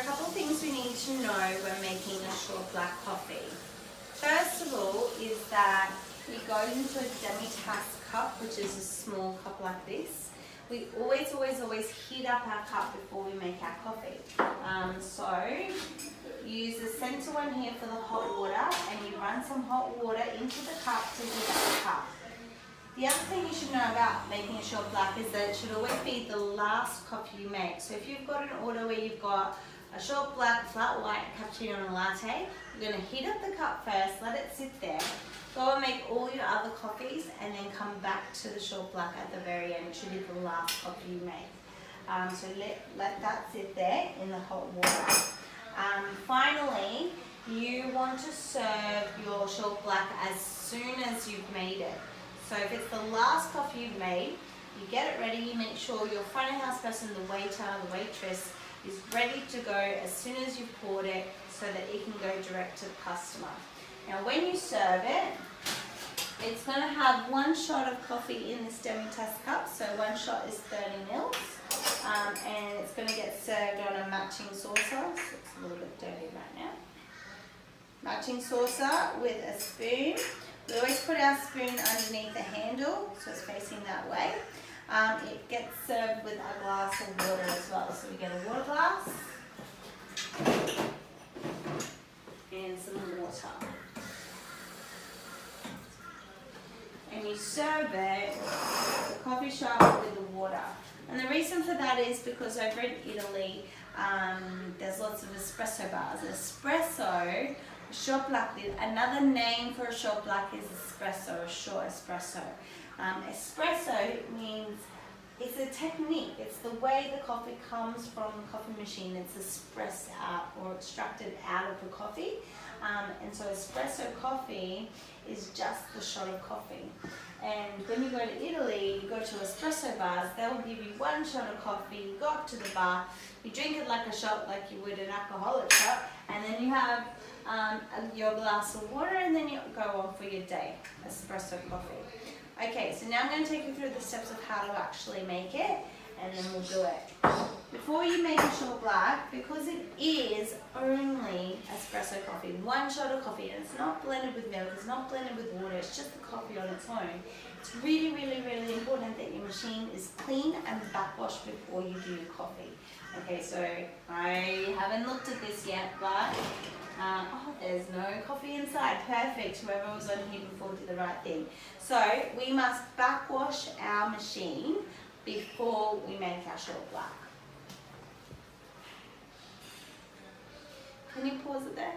a couple of things we need to know when making a short black coffee. First of all is that it goes into a demi-tasse cup, which is a small cup like this. We always heat up our cup before we make our coffee. So use the center one here for the hot water, and you run some hot water into the cup to heat up the cup. The other thing you should know about making a short black is that it should always be the last coffee you make. So if you've got an order where you've got a short black, flat white, cappuccino and a latte, you're going to heat up the cup first, let it sit there, go and make all your other coffees, and then come back to the short black at the very end. It should be the last coffee you make. So let that sit there in the hot water. Finally, you want to serve your short black as soon as you've made it. So if it's the last coffee you've made, you get it ready, you make sure your front of house person, the waiter, the waitress, is ready to go as soon as you've poured it so that it can go direct to the customer. Now when you serve it, it's going to have 1 shot of coffee in this demi-tasse cup, so 1 shot is 30 mils, and it's going to get served on a matching saucer, so it's a little bit dirty right now. Matching saucer with a spoon. We always put our spoon underneath the handle, so it's facing that way. It gets served with a glass of water as well. So we get a water glass and some water. And you serve it, the coffee shop with the water. And the reason for that is because over in Italy, there's lots of espresso bars. Espresso, short black, another name for a short black is espresso, a short espresso. Espresso means it's a technique, it's the way the coffee comes from the coffee machine. It's expressed out or extracted out of the coffee. And so espresso coffee is just the shot of coffee. And when you go to Italy, you go to espresso bars, they'll give you 1 shot of coffee, you go up to the bar, you drink it like a shot, like you would an alcoholic shot, and then you have your glass of water, and then you go on for your day, espresso coffee. Okay, so now I'm going to take you through the steps of how to actually make it, and then we'll do it. Before you make a short black, because it is only espresso coffee, 1 shot of coffee, and it's not blended with milk, it's not blended with water, it's just the coffee on its own. It's really important that your machine is clean and backwashed before you do your coffee. Okay, so I haven't looked at this yet, but oh, there's no coffee inside. Perfect. Whoever was on here before did the right thing. So we must backwash our machine before we make our short black. Can you pause it there?